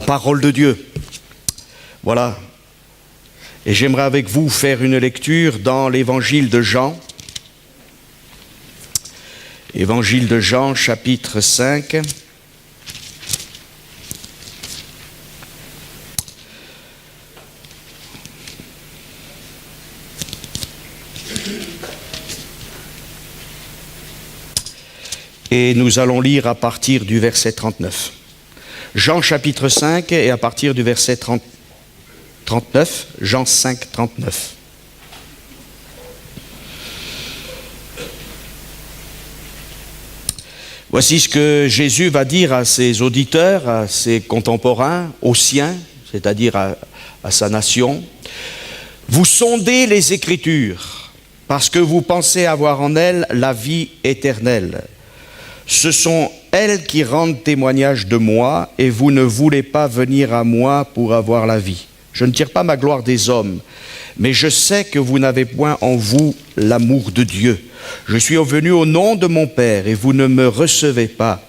Parole de Dieu. Voilà. Et j'aimerais avec vous faire une lecture dans l'évangile de Jean. Évangile de Jean, chapitre 5. Et nous allons lire à partir du verset 39. Jean chapitre 5 et à partir du verset 39, Jean 5, 39. Voici ce que Jésus va dire à ses auditeurs, à ses contemporains, aux siens, c'est-à-dire à sa nation. Vous sondez les Écritures, parce que vous pensez avoir en elles la vie éternelle. Ce sont elles qui rendent témoignage de moi, et vous ne voulez pas venir à moi pour avoir la vie. Je ne tire pas ma gloire des hommes, mais je sais que vous n'avez point en vous l'amour de Dieu. Je suis venu au nom de mon Père, et vous ne me recevez pas.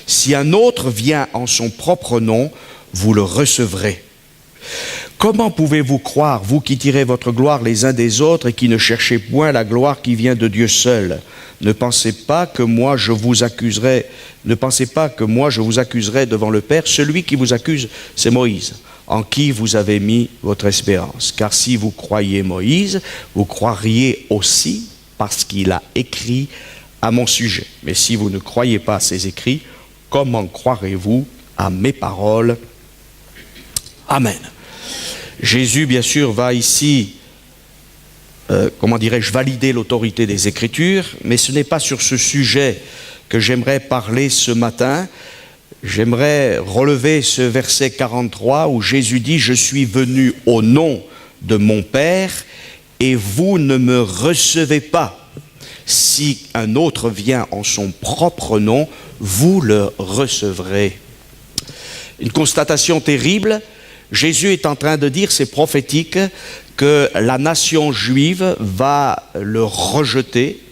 Si un autre vient en son propre nom, vous le recevrez. Comment pouvez-vous croire, vous qui tirez votre gloire les uns des autres et qui ne cherchez point la gloire qui vient de Dieu seul? Ne pensez pas que moi je vous accuserai devant le Père. Celui qui vous accuse, c'est Moïse, en qui vous avez mis votre espérance. Car si vous croyez Moïse, vous croiriez aussi parce qu'il a écrit à mon sujet. Mais si vous ne croyez pas à ses écrits, comment croirez-vous à mes paroles? Amen. Jésus, bien sûr, va ici, valider l'autorité des Écritures, mais ce n'est pas sur ce sujet que j'aimerais parler ce matin. J'aimerais relever ce verset 43 où Jésus dit « Je suis venu au nom de mon Père et vous ne me recevez pas. Si un autre vient en son propre nom, vous le recevrez. » Une constatation terrible. Jésus est en train de dire, c'est prophétique, que la nation juive va le rejeter.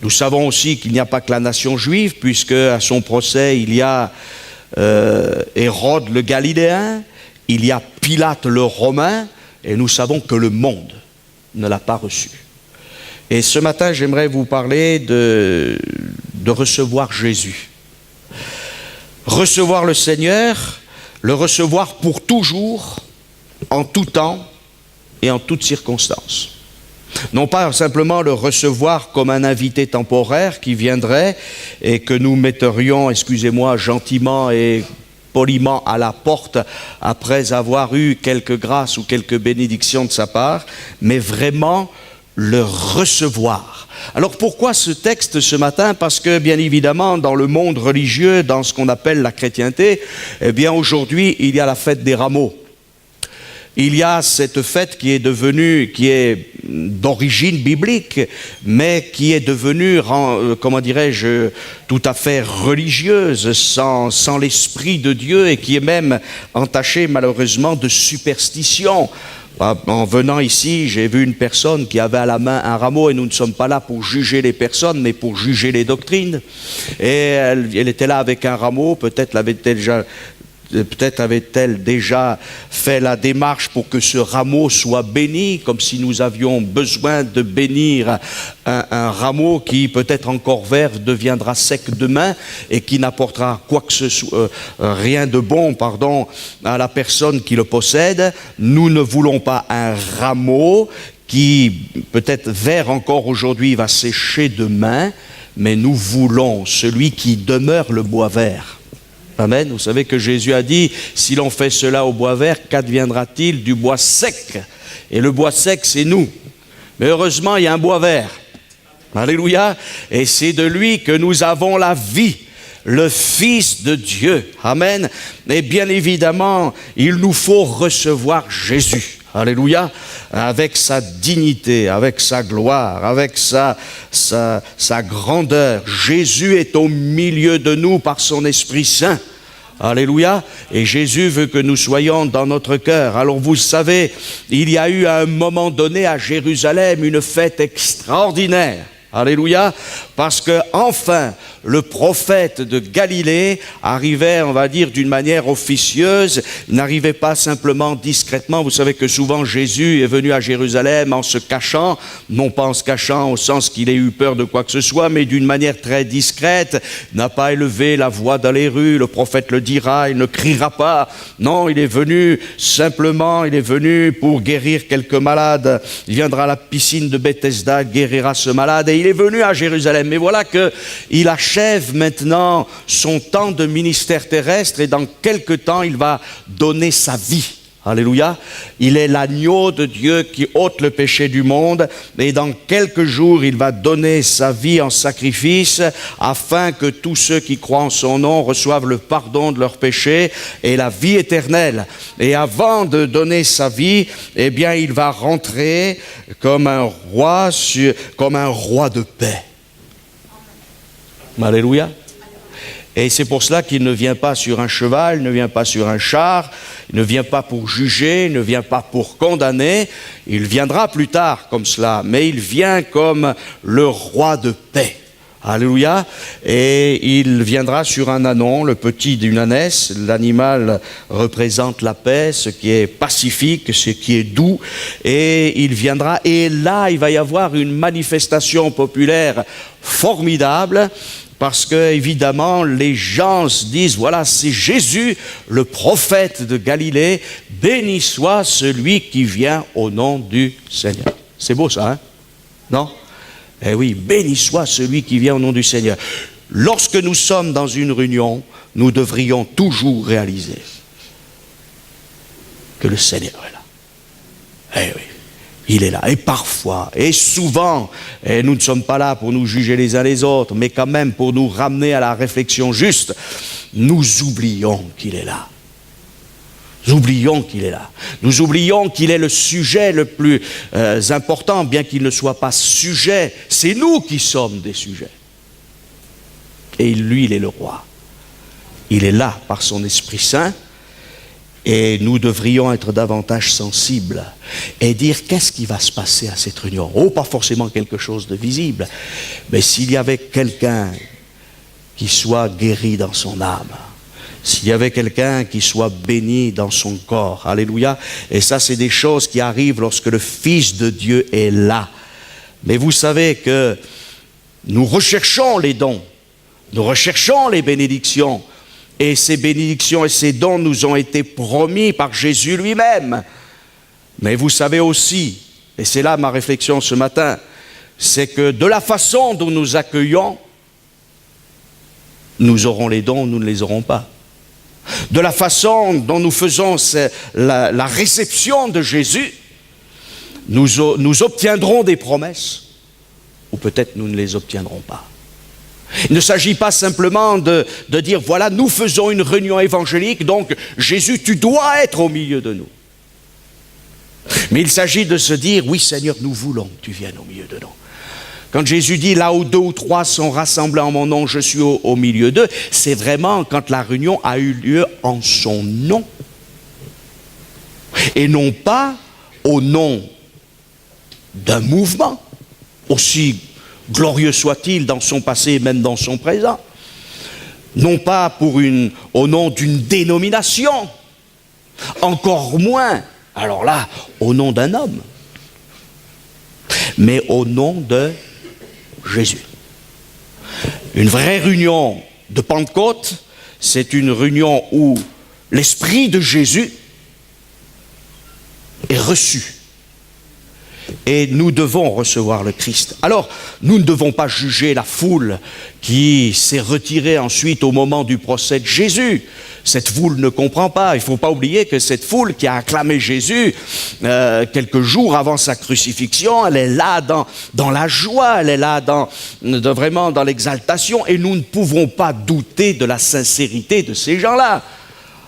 Nous savons aussi qu'il n'y a pas que la nation juive, puisque à son procès, il y a Hérode le Galiléen, il y a Pilate le Romain, et nous savons que le monde ne l'a pas reçu. Et ce matin, j'aimerais vous parler de recevoir Jésus. Recevoir le Seigneur, le recevoir pour toujours, en tout temps et en toutes circonstances. Non pas simplement le recevoir comme un invité temporaire qui viendrait et que nous metterions, excusez-moi, gentiment et poliment à la porte après avoir eu quelques grâces ou quelques bénédictions de sa part, mais vraiment le recevoir. Alors pourquoi ce texte ce matin? Parce que bien évidemment dans le monde religieux, dans ce qu'on appelle la chrétienté, eh bien aujourd'hui il y a la fête des rameaux. Il y a cette fête qui est d'origine biblique, mais qui est devenue, tout à fait religieuse, sans l'Esprit de Dieu, et qui est même entachée malheureusement de superstition. En venant ici, j'ai vu une personne qui avait à la main un rameau, et nous ne sommes pas là pour juger les personnes, mais pour juger les doctrines. Et elle était là avec un rameau, peut-être avait-elle déjà fait la démarche pour que ce rameau soit béni, comme si nous avions besoin de bénir un rameau qui, peut-être encore vert, deviendra sec demain et qui n'apportera rien de bon, à la personne qui le possède. Nous ne voulons pas un rameau qui, peut-être vert encore aujourd'hui, va sécher demain, mais nous voulons celui qui demeure le bois vert. Amen. Vous savez que Jésus a dit, si l'on fait cela au bois vert, qu'adviendra-t-il du bois sec? Et le bois sec, c'est nous. Mais heureusement, il y a un bois vert. Alléluia. Et c'est de lui que nous avons la vie, le Fils de Dieu. Amen. Et bien évidemment, il nous faut recevoir Jésus. Alléluia, avec sa dignité, avec sa gloire, avec sa grandeur. Jésus est au milieu de nous par son Esprit Saint. Alléluia. Et Jésus veut que nous soyons dans notre cœur. Alors vous savez, il y a eu à un moment donné à Jérusalem une fête extraordinaire. Alléluia. Parce que enfin, le prophète de Galilée arrivait, on va dire, d'une manière officieuse, n'arrivait pas simplement discrètement. Vous savez que souvent Jésus est venu à Jérusalem en se cachant, non pas en se cachant au sens qu'il ait eu peur de quoi que ce soit, mais d'une manière très discrète, n'a pas élevé la voix dans les rues, le prophète le dira, il ne criera pas. Non, il est venu simplement, il est venu pour guérir quelques malades. Il viendra à la piscine de Bethesda, guérira ce malade, et il est venu à Jérusalem. Mais voilà qu'il achève maintenant son temps de ministère terrestre, et dans quelque temps, il va donner sa vie. Alléluia. Il est l'agneau de Dieu qui ôte le péché du monde, et dans quelques jours, il va donner sa vie en sacrifice afin que tous ceux qui croient en son nom reçoivent le pardon de leurs péchés et la vie éternelle. Et avant de donner sa vie, eh bien, il va rentrer comme un roi de paix. Alléluia. Et c'est pour cela qu'il ne vient pas sur un cheval, il ne vient pas sur un char, il ne vient pas pour juger, il ne vient pas pour condamner, il viendra plus tard comme cela, mais il vient comme le roi de paix. Alléluia. Et il viendra sur un ânon, le petit d'une ânesse. L'animal représente la paix, ce qui est pacifique, ce qui est doux. Et il viendra, et là, il va y avoir une manifestation populaire formidable, parce que, évidemment, les gens se disent, voilà, c'est Jésus, le prophète de Galilée, béni soit celui qui vient au nom du Seigneur. C'est beau ça, hein? Non? Eh oui, béni soit celui qui vient au nom du Seigneur. Lorsque nous sommes dans une réunion, nous devrions toujours réaliser que le Seigneur est là. Eh oui. Il est là, et parfois, et souvent, et nous ne sommes pas là pour nous juger les uns les autres, mais quand même pour nous ramener à la réflexion juste, nous oublions qu'il est là. Nous oublions qu'il est là. Nous oublions qu'il est le sujet le plus important, bien qu'il ne soit pas sujet. C'est nous qui sommes des sujets. Et lui, il est le roi. Il est là par son Esprit Saint. Et nous devrions être davantage sensibles et dire qu'est-ce qui va se passer à cette réunion. Oh, pas forcément quelque chose de visible, mais s'il y avait quelqu'un qui soit guéri dans son âme, s'il y avait quelqu'un qui soit béni dans son corps, alléluia. Et ça, c'est des choses qui arrivent lorsque le Fils de Dieu est là. Mais vous savez que nous recherchons les dons, nous recherchons les bénédictions, et ces bénédictions et ces dons nous ont été promis par Jésus lui-même. Mais vous savez aussi, et c'est là ma réflexion ce matin, c'est que de la façon dont nous accueillons, nous aurons les dons, nous ne les aurons pas. De la façon dont nous faisons la réception de Jésus, nous obtiendrons des promesses, ou peut-être nous ne les obtiendrons pas. Il ne s'agit pas simplement de dire, voilà, nous faisons une réunion évangélique, donc Jésus, tu dois être au milieu de nous. Mais il s'agit de se dire, oui Seigneur, nous voulons que tu viennes au milieu de nous. Quand Jésus dit, là où 2 ou 3 sont rassemblés en mon nom, je suis au milieu d'eux, c'est vraiment quand la réunion a eu lieu en son nom. Et non pas au nom d'un mouvement, aussi glorieux soit-il dans son passé et même dans son présent. Non pas au nom d'une dénomination, encore moins, alors là, au nom d'un homme, mais au nom de Jésus. Une vraie réunion de Pentecôte, c'est une réunion où l'Esprit de Jésus est reçu. Et nous devons recevoir le Christ. Alors, nous ne devons pas juger la foule qui s'est retirée ensuite au moment du procès de Jésus. Cette foule ne comprend pas. Il ne faut pas oublier que cette foule qui a acclamé Jésus quelques jours avant sa crucifixion, elle est là dans la joie, elle est là vraiment dans l'exaltation, et nous ne pouvons pas douter de la sincérité de ces gens-là.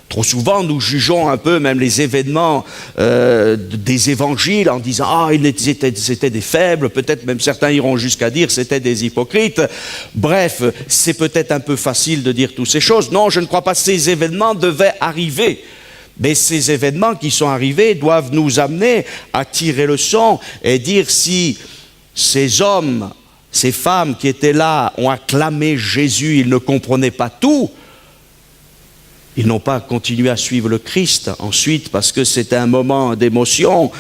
Trop souvent, nous jugeons un peu même les événements des évangiles en disant « Ah, c'était des faibles », peut-être même certains iront jusqu'à dire « c'était des hypocrites ». Bref, c'est peut-être un peu facile de dire toutes ces choses. Non, je ne crois pas que ces événements devaient arriver. Mais ces événements qui sont arrivés doivent nous amener à tirer leçon et dire si ces hommes ces femmes qui étaient là ont acclamé Jésus, ils ne comprenaient pas tout. Ils n'ont pas continué à suivre le Christ ensuite parce que c'était un moment d'émotion,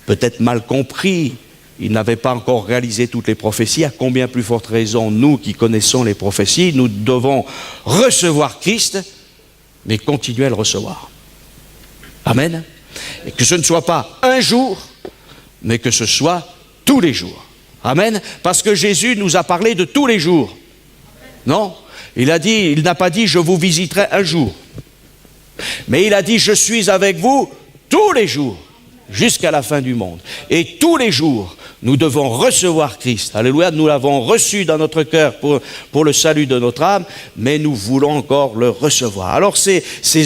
peut-être mal compris. Ils n'avaient pas encore réalisé toutes les prophéties. À combien plus forte raison, nous qui connaissons les prophéties, nous devons recevoir Christ, mais continuer à le recevoir. Amen. Et que ce ne soit pas un jour, mais que ce soit tous les jours. Amen. Parce que Jésus nous a parlé de tous les jours. Non ? Il n'a pas dit « je vous visiterai un jour ». Mais il a dit « je suis avec vous tous les jours, jusqu'à la fin du monde ». Et tous les jours, nous devons recevoir Christ. Alléluia, nous l'avons reçu dans notre cœur pour le salut de notre âme, mais nous voulons encore le recevoir. Alors ces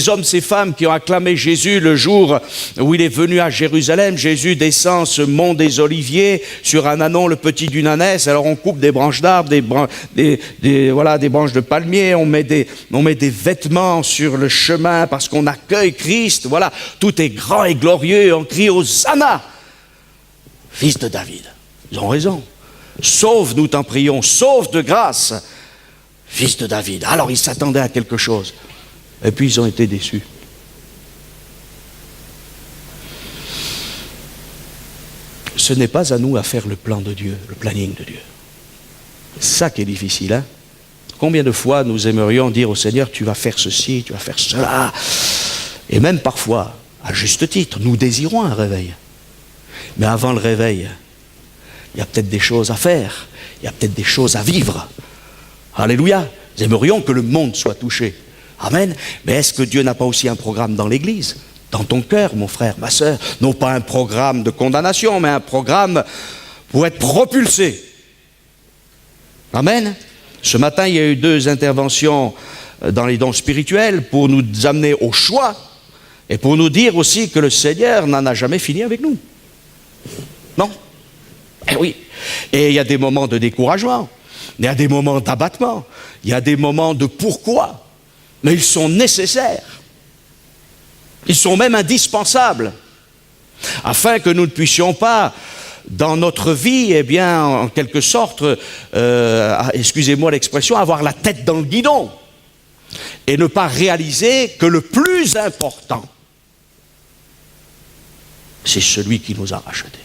hommes, ces femmes qui ont acclamé Jésus le jour où il est venu à Jérusalem, Jésus descend ce mont des Oliviers sur un ânon, le petit d'une ânesse. Alors on coupe des branches d'arbres, des branches de palmiers, on met des vêtements sur le chemin parce qu'on accueille Christ. Voilà, tout est grand et glorieux, on crie Hosanna, fils de David. Ils ont raison. Sauve, nous t'en prions, sauve de grâce, fils de David. Alors ils s'attendaient à quelque chose. Et puis ils ont été déçus. Ce n'est pas à nous à faire le plan de Dieu, le planning de Dieu. C'est ça qui est difficile, hein? Combien de fois nous aimerions dire au Seigneur, tu vas faire ceci, tu vas faire cela. Et même parfois, à juste titre, nous désirons un réveil. Mais avant le réveil, il y a peut-être des choses à faire, il y a peut-être des choses à vivre. Alléluia. Nous aimerions que le monde soit touché. Amen. Mais est-ce que Dieu n'a pas aussi un programme dans l'Église, dans ton cœur, mon frère, ma sœur? Non pas un programme de condamnation, mais un programme pour être propulsé. Amen. Ce matin, il y a eu 2 interventions dans les dons spirituels pour nous amener au choix et pour nous dire aussi que le Seigneur n'en a jamais fini avec nous. Non? Eh oui. Et il y a des moments de découragement, il y a des moments d'abattement, il y a des moments de pourquoi, mais ils sont nécessaires. Ils sont même indispensables, afin que nous ne puissions pas, dans notre vie, eh bien, en quelque sorte, excusez-moi l'expression, avoir la tête dans le guidon, et ne pas réaliser que le plus important, c'est celui qui nous a rachetés.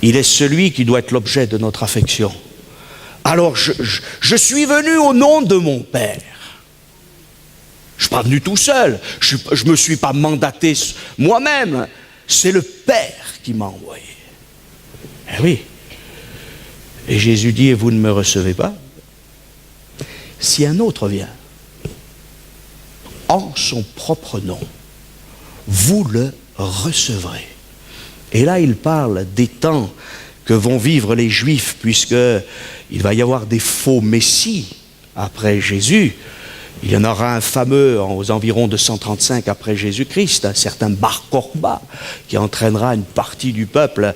Il est celui qui doit être l'objet de notre affection. Alors, je suis venu au nom de mon Père. Je ne suis pas venu tout seul. Je ne me suis pas mandaté moi-même. C'est le Père qui m'a envoyé. Eh oui. Et Jésus dit, et vous ne me recevez pas? Si un autre vient, en son propre nom, vous le recevrez. Et là, il parle des temps que vont vivre les Juifs, puisqu'il va y avoir des faux messies après Jésus. Il y en aura un fameux aux environs de 135 après Jésus-Christ, un certain Bar Kokhba, qui entraînera une partie du peuple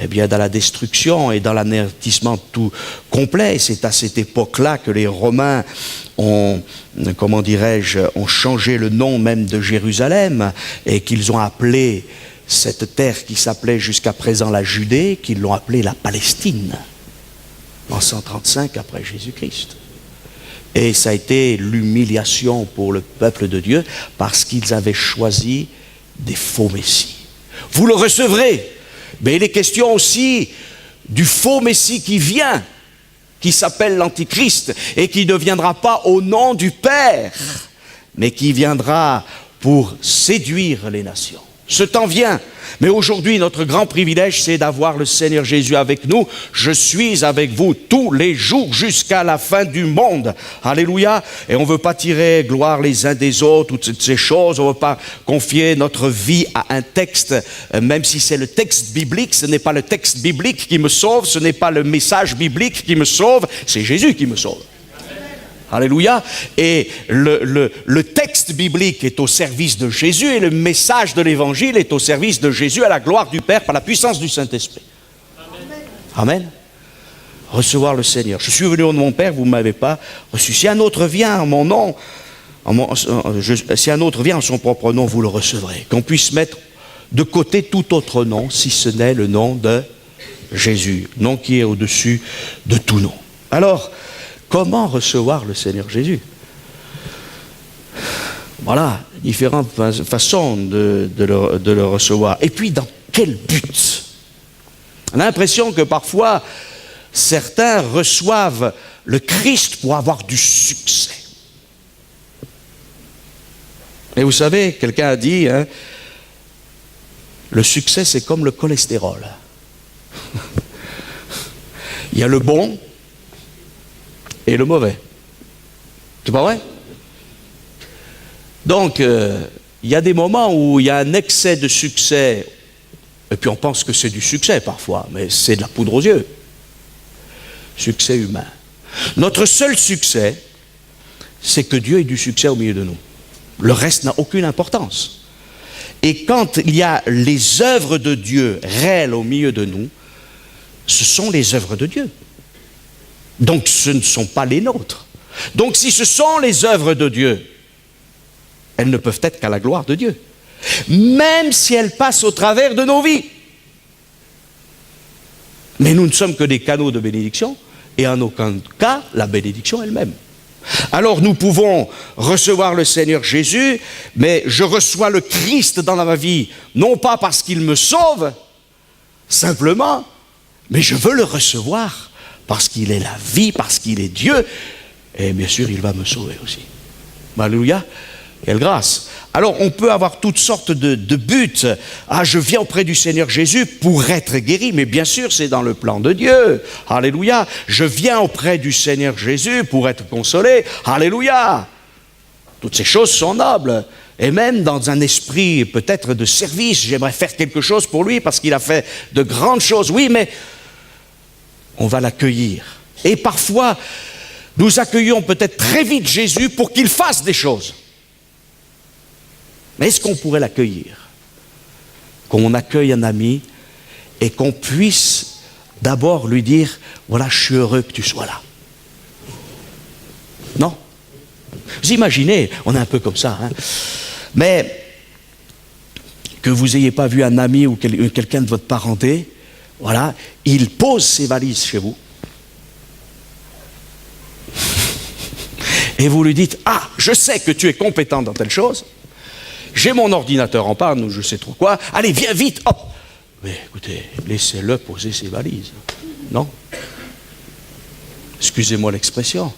dans la destruction et dans l'anéantissement tout complet. C'est à cette époque-là que les Romains ont changé le nom même de Jérusalem et qu'ils ont appelé cette terre qui s'appelait jusqu'à présent la Judée, qu'ils l'ont appelée la Palestine, en 135 après Jésus-Christ. Et ça a été l'humiliation pour le peuple de Dieu, parce qu'ils avaient choisi des faux messies. Vous le recevrez, mais il est question aussi du faux messie qui vient, qui s'appelle l'Antichrist, et qui ne viendra pas au nom du Père, mais qui viendra pour séduire les nations. Ce temps vient, mais aujourd'hui notre grand privilège c'est d'avoir le Seigneur Jésus avec nous. Je suis avec vous tous les jours jusqu'à la fin du monde. Alléluia. Et on ne veut pas tirer gloire les uns des autres, toutes ces choses. On ne veut pas confier notre vie à un texte, même si c'est le texte biblique. Ce n'est pas le texte biblique qui me sauve, ce n'est pas le message biblique qui me sauve, c'est Jésus qui me sauve. Alléluia. Et le texte biblique est au service de Jésus et le message de l'évangile est au service de Jésus à la gloire du Père par la puissance du Saint-Esprit. Amen. Amen. Recevoir le Seigneur. Je suis venu au nom de mon Père, vous ne m'avez pas reçu. Si un autre vient en mon nom, si un autre vient en son propre nom, vous le recevrez. Qu'on puisse mettre de côté tout autre nom, si ce n'est le nom de Jésus, nom qui est au-dessus de tout nom. Alors, comment recevoir le Seigneur Jésus? Voilà, différentes façons de le recevoir. Et puis, dans quel but? On a l'impression que parfois, certains reçoivent le Christ pour avoir du succès. Et vous savez, quelqu'un a dit, hein, le succès c'est comme le cholestérol. Il y a le bon et le mauvais. C'est pas vrai? Donc, il y a des moments où il y a un excès de succès, et puis on pense que c'est du succès parfois, mais c'est de la poudre aux yeux. Succès humain. Notre seul succès, c'est que Dieu ait du succès au milieu de nous. Le reste n'a aucune importance. Et quand il y a les œuvres de Dieu réelles au milieu de nous, ce sont les œuvres de Dieu. Donc ce ne sont pas les nôtres. Donc si ce sont les œuvres de Dieu, elles ne peuvent être qu'à la gloire de Dieu. Même si elles passent au travers de nos vies. Mais nous ne sommes que des canaux de bénédiction, et en aucun cas la bénédiction elle-même. Alors nous pouvons recevoir le Seigneur Jésus, mais je reçois le Christ dans ma vie, non pas parce qu'il me sauve, simplement, mais je veux le recevoir parce qu'il est la vie, parce qu'il est Dieu, et bien sûr il va me sauver aussi. Alléluia, quelle grâce. Alors on peut avoir toutes sortes de buts. Ah, je viens auprès du Seigneur Jésus pour être guéri, mais bien sûr c'est dans le plan de Dieu. Alléluia. Je viens auprès du Seigneur Jésus pour être consolé. Alléluia. Toutes ces choses sont nobles. Et même dans un esprit peut-être de service, j'aimerais faire quelque chose pour lui parce qu'il a fait de grandes choses. Oui, mais on va l'accueillir. Et parfois, nous accueillons peut-être très vite Jésus pour qu'il fasse des choses. Mais est-ce qu'on pourrait l'accueillir? Qu'on accueille un ami et qu'on puisse d'abord lui dire, voilà, je suis heureux que tu sois là. Non? Vous imaginez, on est un peu comme ça, hein? Mais que vous n'ayez pas vu un ami ou quelqu'un de votre parenté, voilà, il pose ses valises chez vous. Et vous lui dites, ah, je sais que tu es compétent dans telle chose. J'ai mon ordinateur en panne ou je sais trop quoi. Allez, viens vite, hop. Mais écoutez, laissez-le poser ses valises. Non? Excusez-moi l'expression.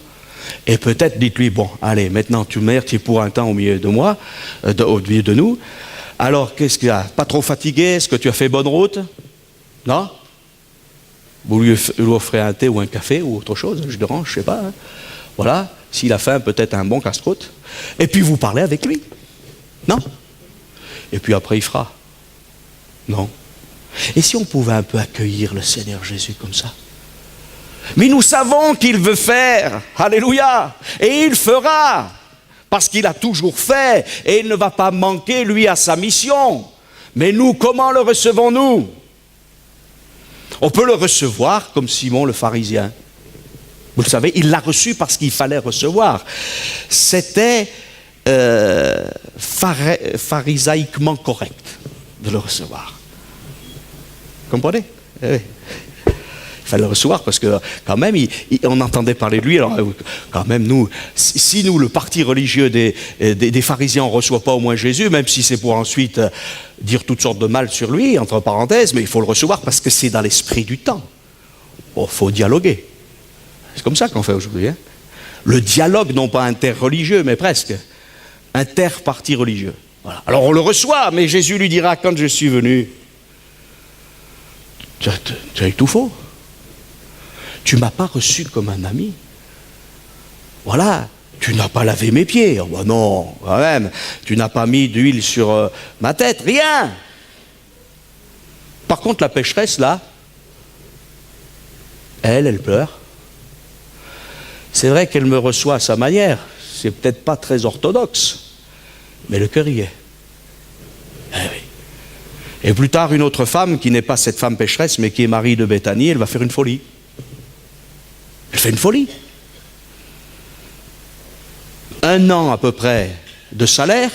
Et peut-être dites-lui, bon, allez, maintenant tu es pour un temps au milieu de moi, au milieu de nous. Alors, qu'est-ce qu'il y a? Pas trop fatigué? Est-ce que tu as fait bonne route? Non? Vous lui offrez un thé ou un café ou autre chose, un jus d'orange, je ne sais pas. Hein. Voilà. S'il a faim, peut-être un bon casse-croûte. Et puis vous parlez avec lui. Non? Et puis après il fera. Non? Et si on pouvait un peu accueillir le Seigneur Jésus comme ça? Mais nous savons qu'il veut faire. Alléluia! Et il fera. Parce qu'il a toujours fait. Et il ne va pas manquer, lui, à sa mission. Mais nous, comment le recevons-nous? On peut le recevoir comme Simon le pharisien. Vous le savez, il l'a reçu parce qu'il fallait recevoir. C'était pharisaïquement correct de le recevoir. Comprenez? Il fallait le recevoir parce que quand même, on entendait parler de lui. Alors quand même, nous, si nous, le parti religieux des pharisiens, on ne reçoit pas au moins Jésus, même si c'est pour ensuite dire toutes sortes de mal sur lui, entre parenthèses, mais il faut le recevoir parce que c'est dans l'esprit du temps. Bon, il faut dialoguer. C'est comme ça qu'on fait aujourd'hui. Hein? Le dialogue, non pas interreligieux, mais presque. Interparti religieux. Voilà. Alors on le reçoit, mais Jésus lui dira, quand je suis venu, tu as eu tout faux. Tu ne m'as pas reçu comme un ami. Voilà. Tu n'as pas lavé mes pieds. Oh, bah non, quand même. Tu n'as pas mis d'huile sur ma tête. Rien. Par contre, la pécheresse, là, elle pleure. C'est vrai qu'elle me reçoit à sa manière. C'est peut-être pas très orthodoxe, mais le cœur y est. Eh oui. Et plus tard, une autre femme, qui n'est pas cette femme pécheresse, mais qui est Marie de Béthanie, elle va faire une folie. Elle fait une folie. 1 an à peu près de salaire,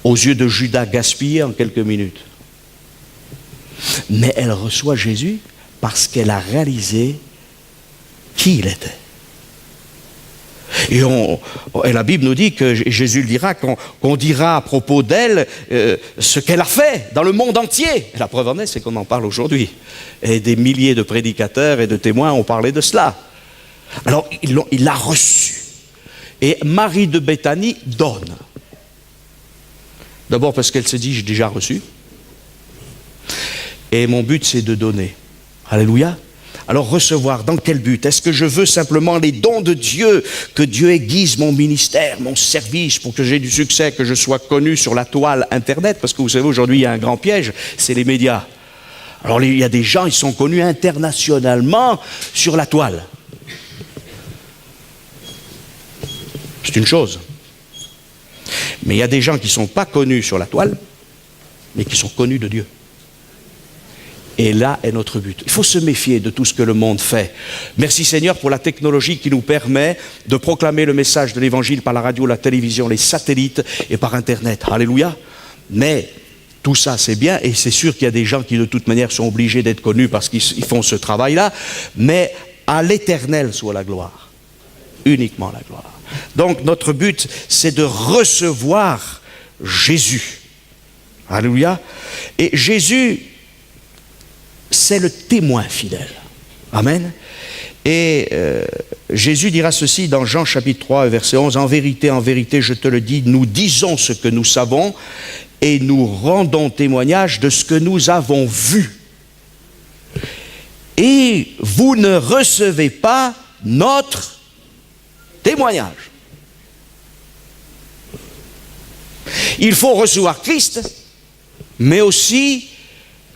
aux yeux de Judas gaspillé en quelques minutes. mais elle reçoit Jésus parce qu'elle a réalisé qui il était. Et la Bible nous dit que Jésus le dira, qu'on dira à propos d'elle ce qu'elle a fait dans le monde entier. Et la preuve en est, c'est qu'on en parle aujourd'hui. Et des milliers de prédicateurs et de témoins ont parlé de cela. Alors, il l'a reçu. Et Marie de Béthanie donne. D'abord parce qu'elle se dit, j'ai déjà reçu. Et mon but, c'est de donner. Alléluia. Alors recevoir, dans quel but? Est-ce que je veux simplement les dons de Dieu, que Dieu aiguise mon ministère, mon service, pour que j'ai du succès, que je sois connu sur la toile Internet? Parce que vous savez, aujourd'hui, il y a un grand piège, c'est les médias. Alors il y a des gens, ils sont connus internationalement sur la toile. C'est une chose. Mais il y a des gens qui ne sont pas connus sur la toile, mais qui sont connus de Dieu. Et là est notre but. Il faut se méfier de tout ce que le monde fait. Merci Seigneur pour la technologie qui nous permet de proclamer le message de l'Évangile par la radio, la télévision, les satellites et par Internet. Alléluia. Mais tout ça c'est bien et c'est sûr qu'il y a des gens qui de toute manière sont obligés d'être connus parce qu'ils font ce travail-là. Mais à l'Éternel soit la gloire. Uniquement la gloire. Donc notre but c'est de recevoir Jésus. Alléluia. Et Jésus, c'est le témoin fidèle. Amen. Et Jésus dira ceci dans Jean chapitre 3, verset 11. En vérité, je te le dis, nous disons ce que nous savons et nous rendons témoignage de ce que nous avons vu. Et vous ne recevez pas notre témoignage. Il faut recevoir Christ, mais aussi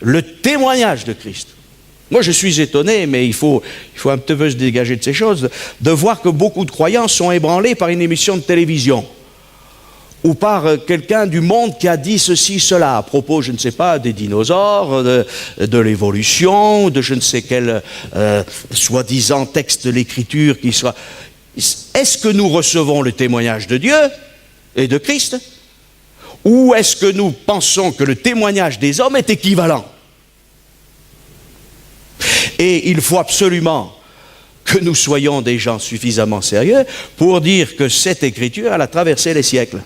le témoignage de Christ. Moi, je suis étonné, mais il faut un petit peu se dégager de ces choses, de voir que beaucoup de croyants sont ébranlés par une émission de télévision ou par quelqu'un du monde qui a dit ceci, cela, à propos, je ne sais pas, des dinosaures, de l'évolution, de je ne sais quel soi-disant texte de l'Écriture qui soit... Est-ce que nous recevons le témoignage de Dieu et de Christ? Ou est-ce que nous pensons que le témoignage des hommes est équivalent? Et il faut absolument que nous soyons des gens suffisamment sérieux pour dire que cette écriture, elle a traversé les siècles.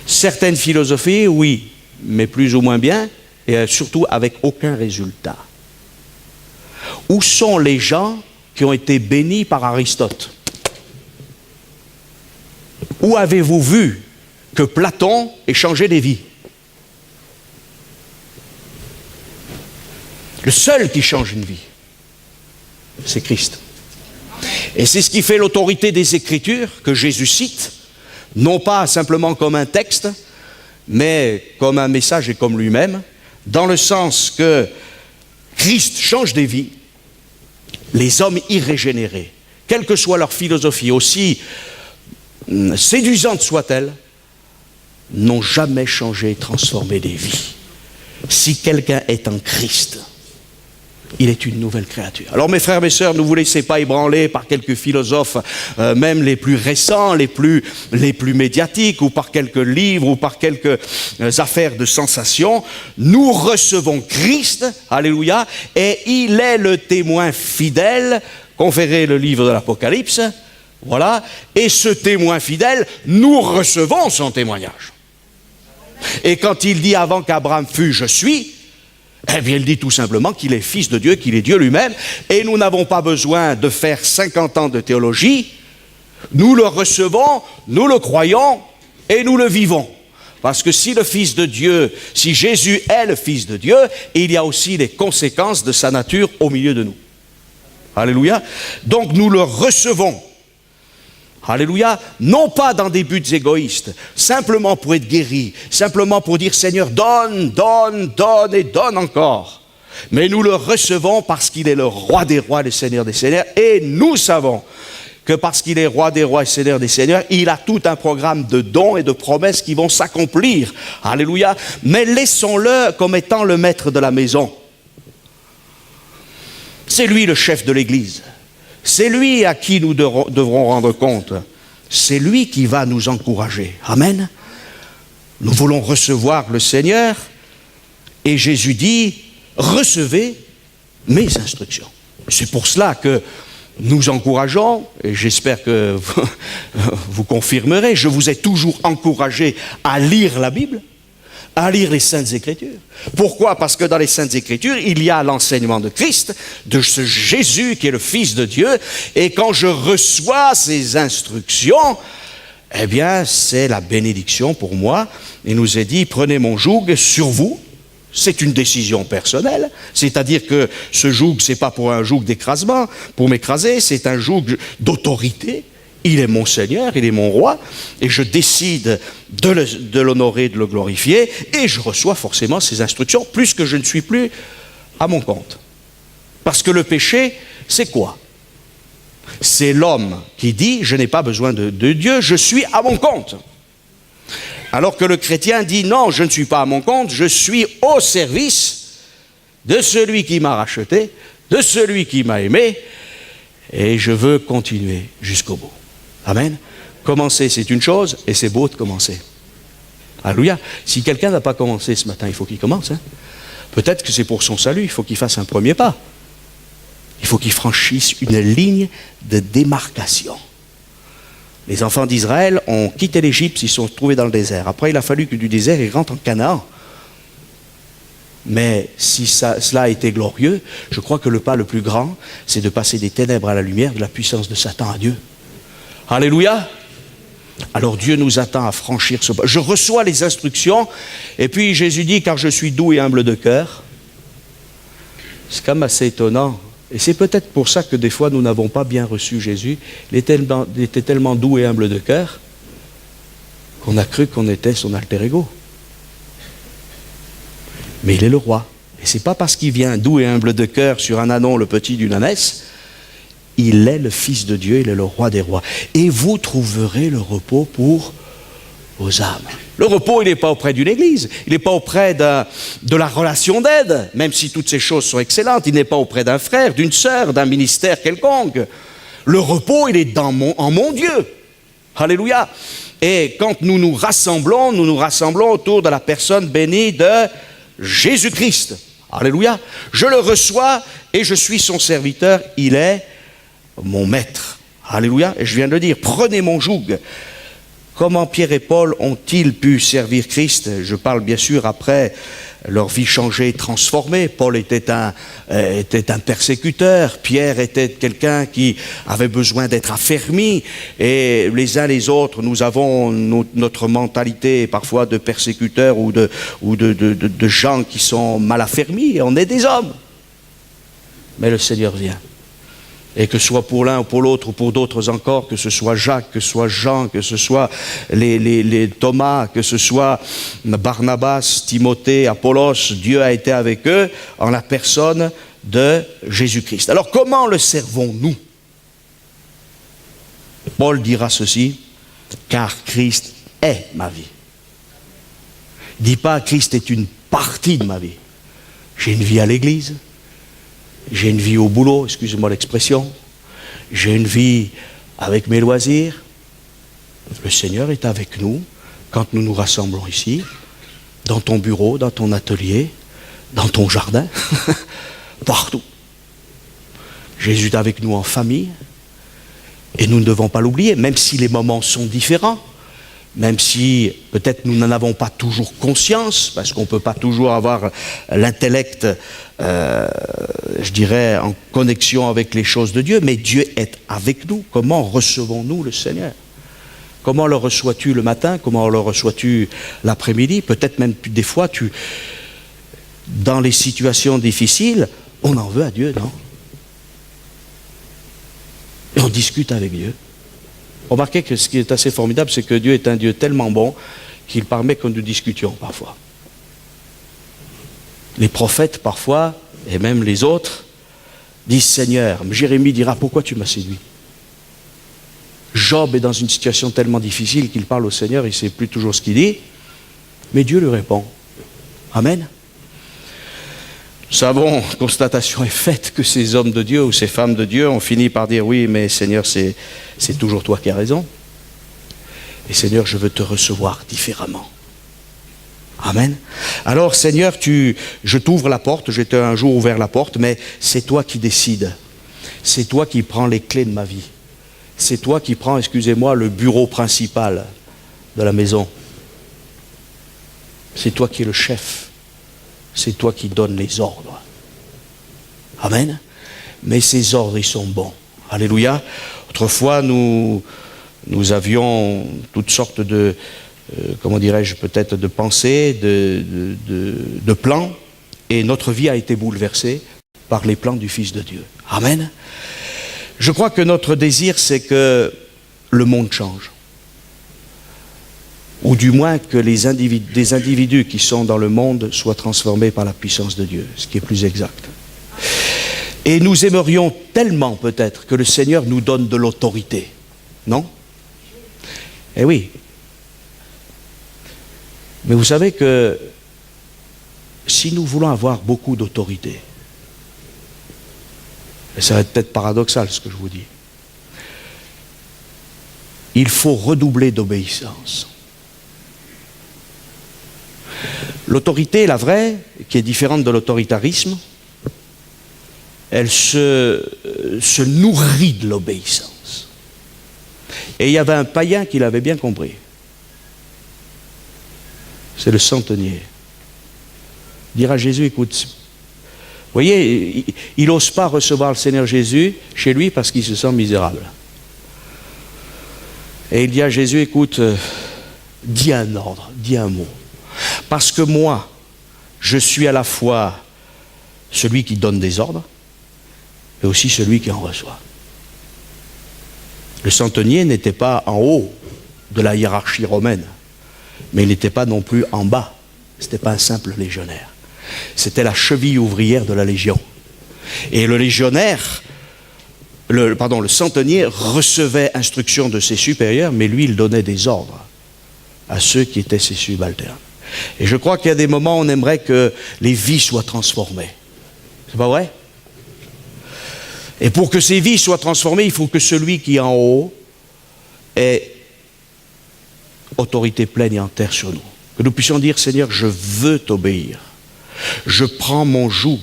Certaines philosophies, oui, mais plus ou moins bien, et surtout avec aucun résultat. Où sont les gens qui ont été bénis par Aristote? Où avez-vous vu que Platon ait changé des vies? Le seul qui change une vie, c'est Christ. Et c'est ce qui fait l'autorité des Écritures que Jésus cite, non pas simplement comme un texte, mais comme un message et comme lui-même, dans le sens que Christ change des vies, les hommes irrégénérés, quelle que soit leur philosophie, aussi séduisante soit-elle, n'ont jamais changé et transformé des vies. Si quelqu'un est en Christ, il est une nouvelle créature. Alors mes frères, mes sœurs, ne vous laissez pas ébranler par quelques philosophes, même les plus récents, les plus médiatiques, ou par quelques livres, ou par quelques affaires de sensation. Nous recevons Christ, alléluia, et il est le témoin fidèle, conféré le livre de l'Apocalypse, voilà, et ce témoin fidèle, nous recevons son témoignage. Et quand il dit avant qu'Abraham fût, je suis, eh bien il dit tout simplement qu'il est fils de Dieu, qu'il est Dieu lui-même, et nous n'avons pas besoin de faire 50 ans de théologie, nous le recevons, nous le croyons, et nous le vivons. Parce que si le Fils de Dieu, si Jésus est le Fils de Dieu, il y a aussi les conséquences de sa nature au milieu de nous. Alléluia. Donc nous le recevons. Alléluia, non pas dans des buts égoïstes, simplement pour être guéri, simplement pour dire Seigneur, donne, donne, donne et donne encore. Mais nous le recevons parce qu'il est le roi des rois, le Seigneur des seigneurs, et nous savons que parce qu'il est roi des rois et Seigneur des seigneurs, il a tout un programme de dons et de promesses qui vont s'accomplir. Alléluia, mais laissons-le comme étant le maître de la maison. C'est lui le chef de l'Église. C'est lui à qui nous devrons rendre compte. C'est lui qui va nous encourager. Amen. Nous voulons recevoir le Seigneur Et Jésus dit, recevez mes instructions. C'est pour cela que nous encourageons, et j'espère que vous confirmerez, je vous ai toujours encouragé à lire la Bible, à lire les Saintes Écritures. Pourquoi? Parce que dans les Saintes Écritures, il y a l'enseignement de Christ, de ce Jésus qui est le Fils de Dieu, et quand je reçois ces instructions, eh bien, c'est la bénédiction pour moi. Il nous est dit, prenez mon joug sur vous. C'est une décision personnelle, c'est-à-dire que ce joug, ce n'est pas pour un joug d'écrasement, pour m'écraser, c'est un joug d'autorité. Il est mon Seigneur, il est mon roi, et je décide de l'honorer, de le glorifier, et je reçois forcément ses instructions, puisque je ne suis plus à mon compte. Parce que le péché, c'est quoi? C'est l'homme qui dit, je n'ai pas besoin de Dieu, je suis à mon compte. Alors que le chrétien dit, non, je ne suis pas à mon compte, je suis au service de celui qui m'a racheté, de celui qui m'a aimé, et je veux continuer jusqu'au bout. Amen. Commencer, c'est une chose, et c'est beau de commencer. Alléluia. Si quelqu'un n'a pas commencé ce matin, il faut qu'il commence. Peut-être que c'est pour son salut, il faut qu'il fasse un premier pas. Il faut qu'il franchisse une ligne de démarcation. Les enfants d'Israël ont quitté l'Égypte, ils se sont trouvés dans le désert. Après, il a fallu que du désert, ils rentrent en Canaan. Mais si cela a été glorieux, je crois que le pas le plus grand, c'est de passer des ténèbres à la lumière, de la puissance de Satan à Dieu. Alléluia! Alors Dieu nous attend à franchir ce pas. Je reçois les instructions, et puis Jésus dit, car je suis doux et humble de cœur. C'est quand même assez étonnant. Et c'est peut-être pour ça que des fois nous n'avons pas bien reçu Jésus. Il était tellement doux et humble de cœur qu'on a cru qu'on était son alter ego. Mais il est le roi. Et ce n'est pas parce qu'il vient doux et humble de cœur sur un ânon, le petit d'une ânesse. Il est le Fils de Dieu, il est le roi des rois. Et vous trouverez le repos pour vos âmes. Le repos, il n'est pas auprès d'une église, il n'est pas auprès de la relation d'aide, même si toutes ces choses sont excellentes, il n'est pas auprès d'un frère, d'une sœur, d'un ministère quelconque. Le repos, il est en mon Dieu. Alléluia. Et quand nous nous rassemblons autour de la personne bénie de Jésus-Christ. Alléluia. Je le reçois et je suis son serviteur, il est mon maître. Alléluia. Et je viens de le dire, prenez mon joug. Comment Pierre et Paul ont-ils pu servir Christ? Je parle bien sûr après leur vie changée, transformée. Paul était un persécuteur. Pierre était quelqu'un qui avait besoin d'être affermi. Et les uns les autres, nous avons notre mentalité parfois de persécuteurs ou de gens qui sont mal affermis. Et on est des hommes. Mais le Seigneur vient. Et que ce soit pour l'un ou pour l'autre ou pour d'autres encore, que ce soit Jacques, que ce soit Jean, que ce soit les Thomas, que ce soit Barnabas, Timothée, Apollos, Dieu a été avec eux en la personne de Jésus-Christ. Alors comment le servons-nous? Paul dira ceci, car Christ est ma vie. Il ne dit pas Christ est une partie de ma vie. J'ai une vie à l'église. J'ai une vie au boulot, excusez-moi l'expression. J'ai une vie avec mes loisirs. Le Seigneur est avec nous quand nous nous rassemblons ici, dans ton bureau, dans ton atelier, dans ton jardin, partout. Jésus est avec nous en famille et nous ne devons pas l'oublier, même si les moments sont différents. Même si peut-être nous n'en avons pas toujours conscience, parce qu'on ne peut pas toujours avoir l'intellect, je dirais, en connexion avec les choses de Dieu, mais Dieu est avec nous. Comment recevons-nous le Seigneur? Comment le reçois-tu le matin? Comment le reçois-tu l'après-midi? Peut-être même des fois, dans les situations difficiles, on en veut à Dieu, non? Et on discute avec Dieu. Remarquez que ce qui est assez formidable, c'est que Dieu est un Dieu tellement bon qu'il permet que nous discutions parfois. Les prophètes parfois, et même les autres, disent Seigneur, Jérémie dira pourquoi tu m'as séduit? Job est dans une situation tellement difficile qu'il parle au Seigneur, il ne sait plus toujours ce qu'il dit, mais Dieu lui répond. Amen. Nous savons, constatation est faite que ces hommes de Dieu ou ces femmes de Dieu ont fini par dire oui, mais Seigneur, c'est toujours toi qui as raison. Et Seigneur, je veux te recevoir différemment. Amen. Alors Seigneur, je t'ouvre la porte, j'ai un jour ouvert la porte, mais c'est toi qui décides. C'est toi qui prends les clés de ma vie. C'est toi qui prends, excusez-moi, le bureau principal de la maison. C'est toi qui es le chef. C'est toi qui donnes les ordres. Amen. Mais ces ordres, ils sont bons. Alléluia. Autrefois, nous avions toutes sortes de, comment dirais-je, peut-être de pensées, de plans, et notre vie a été bouleversée par les plans du Fils de Dieu. Amen. Je crois que notre désir, c'est que le monde change. Ou du moins que des individus qui sont dans le monde soient transformés par la puissance de Dieu, ce qui est plus exact. Et nous aimerions tellement peut-être que le Seigneur nous donne de l'autorité, non? Eh oui. Mais vous savez que si nous voulons avoir beaucoup d'autorité, et ça va être peut-être paradoxal ce que je vous dis, il faut redoubler d'obéissance. L'autorité, la vraie, qui est différente de l'autoritarisme, elle se nourrit de l'obéissance. Et il y avait un païen qui l'avait bien compris. C'est le centenier. Dire à Jésus, écoute, vous voyez, il n'ose pas recevoir le Seigneur Jésus chez lui parce qu'il se sent misérable. Et il dit à Jésus, écoute, dis un ordre, dis un mot. Parce que moi, je suis à la fois celui qui donne des ordres, et aussi celui qui en reçoit. Le centenier n'était pas en haut de la hiérarchie romaine, mais il n'était pas non plus en bas. Ce n'était pas un simple légionnaire. C'était la cheville ouvrière de la Légion. Et le légionnaire, le centenier recevait instruction de ses supérieurs, mais lui, il donnait des ordres à ceux qui étaient ses subalternes. Et je crois qu'il y a des moments où on aimerait que les vies soient transformées. C'est pas vrai? Et pour que ces vies soient transformées, il faut que celui qui est en haut ait autorité pleine et entière sur nous. Que nous puissions dire, Seigneur, je veux t'obéir. Je prends mon joug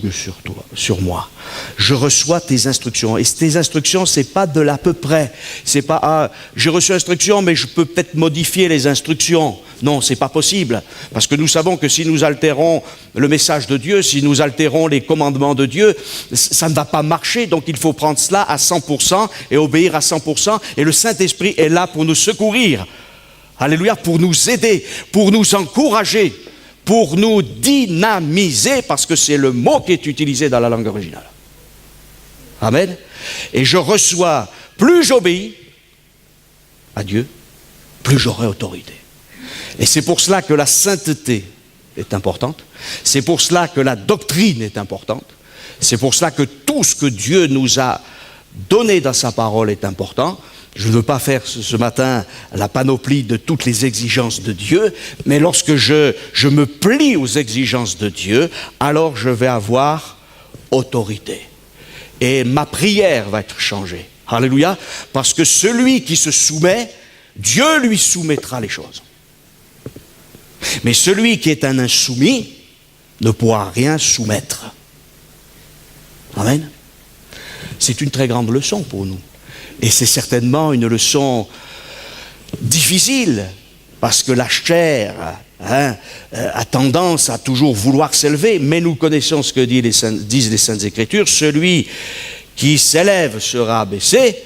sur moi. Je reçois tes instructions. Et tes instructions, c'est pas de l'à peu près. C'est pas, j'ai reçu instructions, mais je peux peut-être modifier les instructions. Non, c'est pas possible. Parce que nous savons que si nous altérons le message de Dieu, si nous altérons les commandements de Dieu, ça ne va pas marcher. Donc il faut prendre cela à 100% et obéir à 100%. Et le Saint-Esprit est là pour nous secourir. Alléluia, pour nous aider, pour nous encourager, pour nous dynamiser, parce que c'est le mot qui est utilisé dans la langue originale. Amen. Et je reçois, plus j'obéis à Dieu, plus j'aurai autorité. Et c'est pour cela que la sainteté est importante. C'est pour cela que la doctrine est importante. C'est pour cela que tout ce que Dieu nous a donné dans sa parole est important. Je ne veux pas faire ce matin la panoplie de toutes les exigences de Dieu, mais lorsque je me plie aux exigences de Dieu, alors je vais avoir autorité. Et ma prière va être changée. Alléluia. Parce que celui qui se soumet, Dieu lui soumettra les choses. Mais celui qui est un insoumis ne pourra rien soumettre. Amen. C'est une très grande leçon pour nous. Et c'est certainement une leçon difficile, parce que la chair a tendance à toujours vouloir s'élever, mais nous connaissons ce que disent les Saintes Écritures, celui qui s'élève sera abaissé,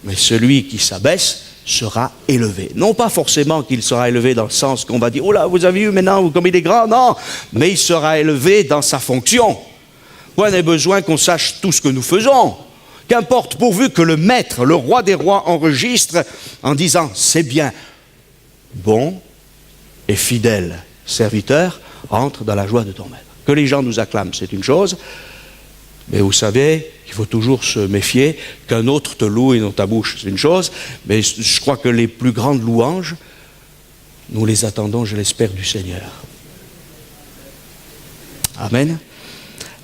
mais celui qui s'abaisse sera élevé. Non pas forcément qu'il sera élevé dans le sens qu'on va dire, oh là, vous avez vu maintenant comme il est grand, non, mais il sera élevé dans sa fonction. Point n'est besoin qu'on sache tout ce que nous faisons. Qu'importe, pourvu que le maître, le roi des rois, enregistre en disant « c'est bien, bon et fidèle serviteur, entre dans la joie de ton maître ». Que les gens nous acclament, c'est une chose, mais vous savez qu'il faut toujours se méfier qu'un autre te loue et dans ta bouche, c'est une chose, mais je crois que les plus grandes louanges, nous les attendons, je l'espère, du Seigneur. Amen.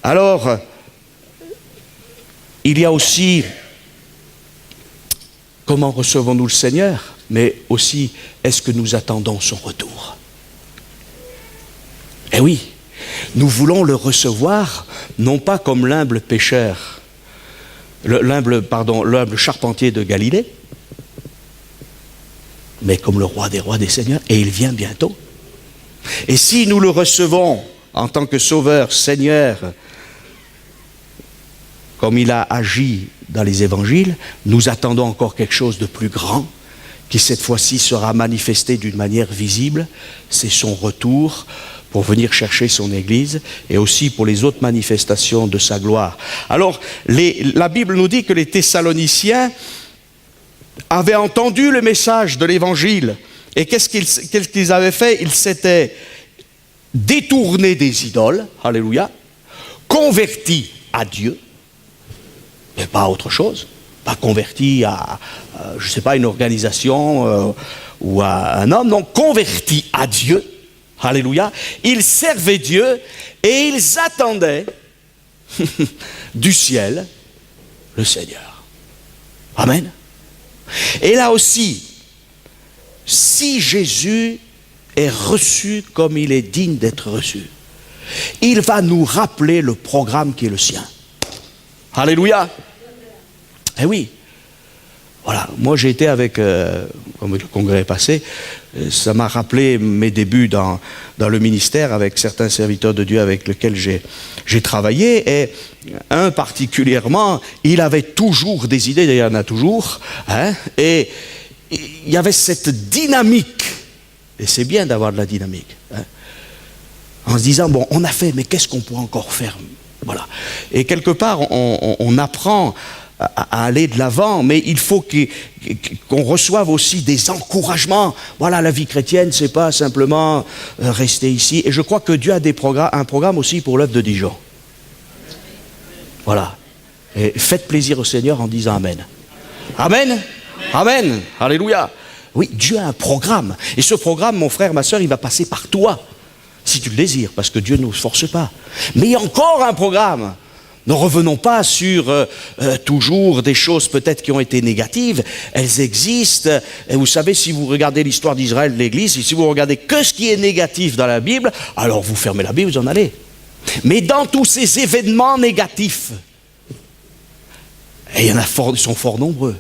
Alors, il y a aussi comment recevons-nous le Seigneur, mais aussi est-ce que nous attendons son retour? oui, nous voulons le recevoir, non pas comme l'humble pécheur, l'humble charpentier de Galilée, mais comme le roi des seigneurs, et il vient bientôt. Et si nous le recevons en tant que sauveur, Seigneur, comme il a agi dans les évangiles, nous attendons encore quelque chose de plus grand, qui cette fois-ci sera manifesté d'une manière visible. C'est son retour pour venir chercher son Église et aussi pour les autres manifestations de sa gloire. Alors, la Bible nous dit que les Thessaloniciens avaient entendu le message de l'Évangile. Et qu'est-ce qu'ils avaient fait? Ils s'étaient détournés des idoles, alléluia, convertis à Dieu, mais pas à autre chose, pas convertis à je ne sais pas, une organisation ou à un homme, non, convertis à Dieu, alléluia. Ils servaient Dieu et ils attendaient du ciel le Seigneur. Amen. Et là aussi, si Jésus est reçu comme il est digne d'être reçu, il va nous rappeler le programme qui est le sien. Alléluia. Eh oui. Voilà, moi j'ai été avec, comme le congrès est passé, ça m'a rappelé mes débuts dans le ministère avec certains serviteurs de Dieu avec lesquels j'ai travaillé, et un particulièrement, il avait toujours des idées, d'ailleurs il y en a toujours, hein, et il y avait cette dynamique, et c'est bien d'avoir de la dynamique, hein, en se disant, bon, on a fait, mais qu'est-ce qu'on pourrait encore faire? Voilà. Et quelque part, on apprend à aller de l'avant, mais il faut qu'on reçoive aussi des encouragements. Voilà, la vie chrétienne, c'est pas simplement rester ici. Et je crois que Dieu a un programme aussi pour l'œuvre de Dijon. Voilà. Et faites plaisir au Seigneur en disant Amen. Amen. Amen. Alléluia. Oui, Dieu a un programme. Et ce programme, mon frère, ma soeur, il va passer par toi, si tu le désires, parce que Dieu ne nous force pas. Mais il y a encore un programme. Ne revenons pas sur toujours des choses peut-être qui ont été négatives. Elles existent. Et vous savez, si vous regardez l'histoire d'Israël, de l'Église, et si vous regardez que ce qui est négatif dans la Bible, alors vous fermez la Bible, vous en allez. Mais dans tous ces événements négatifs, et ils sont fort nombreux,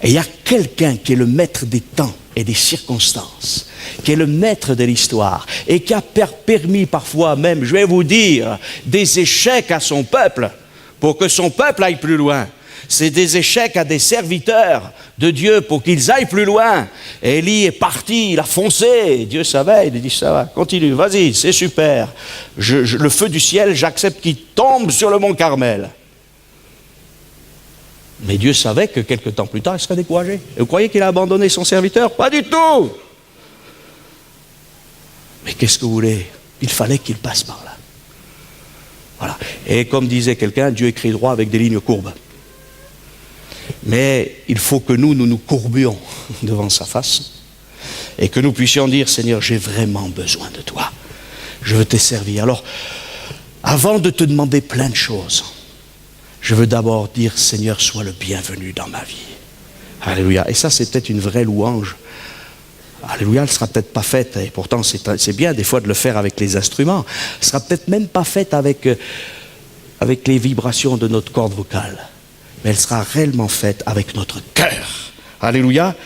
et il y a quelqu'un qui est le maître des temps et des circonstances, qui est le maître de l'histoire, et qui a permis parfois même, je vais vous dire, des échecs à son peuple, pour que son peuple aille plus loin. C'est des échecs à des serviteurs de Dieu pour qu'ils aillent plus loin. Élie est parti, il a foncé, Dieu savait, il a dit ça va, continue, vas-y, c'est super. Le feu du ciel, j'accepte qu'il tombe sur le mont Carmel. Mais Dieu savait que quelque temps plus tard, il serait découragé. Et vous croyez qu'il a abandonné son serviteur? Pas du tout. Mais qu'est-ce que vous voulez? Il fallait qu'il passe par là. Voilà. Et comme disait quelqu'un, Dieu écrit droit avec des lignes courbes. Mais il faut que nous courbions devant sa face et que nous puissions dire, Seigneur, j'ai vraiment besoin de toi. Je veux te servir. Alors, avant de te demander plein de choses, je veux d'abord dire, Seigneur, sois le bienvenu dans ma vie. Alléluia. Et ça, c'est peut-être une vraie louange. Alléluia, elle ne sera peut-être pas faite, et pourtant c'est bien des fois de le faire avec les instruments. Elle ne sera peut-être même pas faite avec les vibrations de notre corde vocale. Mais elle sera réellement faite avec notre cœur. Alléluia.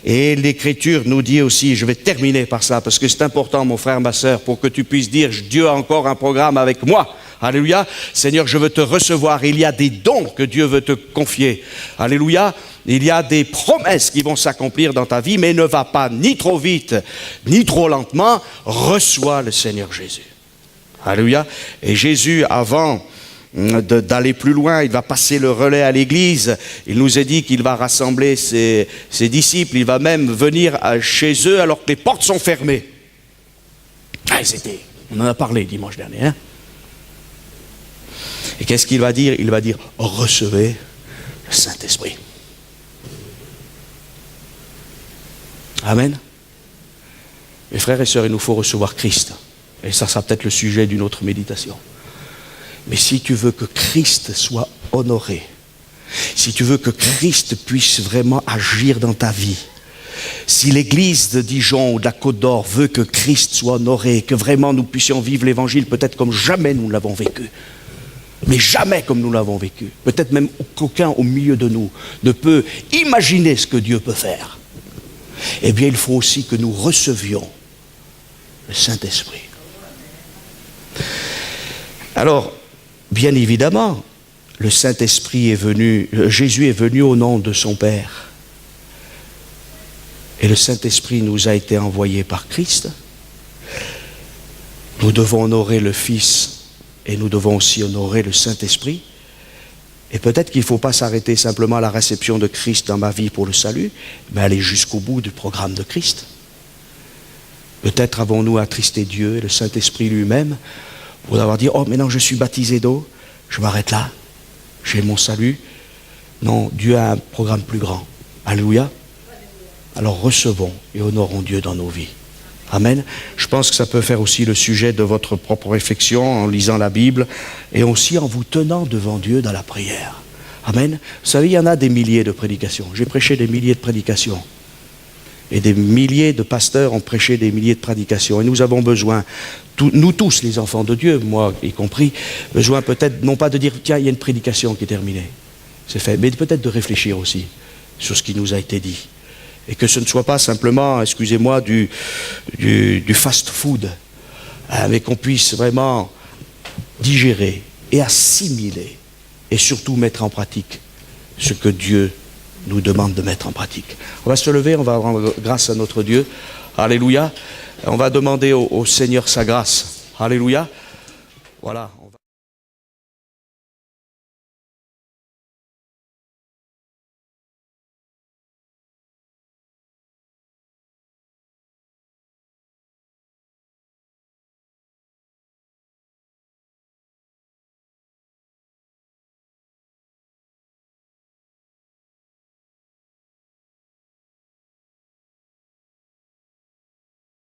Et l'Écriture nous dit aussi, je vais terminer par ça, parce que c'est important, mon frère, ma soeur, pour que tu puisses dire, Dieu a encore un programme avec moi. Alléluia. Seigneur, je veux te recevoir. Il y a des dons que Dieu veut te confier. Alléluia. Il y a des promesses qui vont s'accomplir dans ta vie, mais ne va pas ni trop vite, ni trop lentement. Reçois le Seigneur Jésus. Alléluia. Et Jésus, avant d'aller plus loin, il va passer le relais à l'Église. Il nous a dit qu'il va rassembler ses disciples. Il va même venir chez eux alors que les portes sont fermées. On en a parlé dimanche dernier. Hein? Et qu'est-ce qu'il va dire? Il va dire, recevez le Saint-Esprit. Amen. Mes frères et sœurs, il nous faut recevoir Christ. Et ça sera peut-être le sujet d'une autre méditation. Mais si tu veux que Christ soit honoré, si tu veux que Christ puisse vraiment agir dans ta vie, Si l'Église de Dijon ou de la Côte d'Or veut que Christ soit honoré, que vraiment nous puissions vivre l'Évangile peut-être comme jamais nous l'avons vécu, mais jamais comme nous l'avons vécu, peut-être même qu'aucun au milieu de nous ne peut imaginer ce que Dieu peut faire, eh bien il faut aussi que nous recevions le Saint-Esprit. Alors, bien évidemment, le Saint-Esprit est venu, Jésus est venu au nom de son Père. Et le Saint-Esprit nous a été envoyé par Christ. Nous devons honorer le Fils et nous devons aussi honorer le Saint-Esprit. Et peut-être qu'il ne faut pas s'arrêter simplement à la réception de Christ dans ma vie pour le salut, mais aller jusqu'au bout du programme de Christ. Peut-être avons-nous attristé Dieu et le Saint-Esprit lui-même pour avoir dit « Oh, maintenant je suis baptisé d'eau, je m'arrête là, j'ai mon salut. » Non, Dieu a un programme plus grand. Alléluia. Alors recevons et honorons Dieu dans nos vies. Amen. Je pense que ça peut faire aussi le sujet de votre propre réflexion en lisant la Bible et aussi en vous tenant devant Dieu dans la prière. Amen. Vous savez, il y en a des milliers de prédications. J'ai prêché des milliers de prédications. Et des milliers de pasteurs ont prêché des milliers de prédications. Et nous avons besoin, nous tous les enfants de Dieu, moi y compris, besoin peut-être non pas de dire tiens, il y a une prédication qui est terminée. C'est fait. Mais peut-être de réfléchir aussi sur ce qui nous a été dit. Et que ce ne soit pas simplement, excusez-moi, du fast-food, mais qu'on puisse vraiment digérer et assimiler et surtout mettre en pratique ce que Dieu nous demande de mettre en pratique. On va se lever, on va rendre grâce à notre Dieu. Alléluia. On va demander au Seigneur sa grâce. Alléluia. Voilà.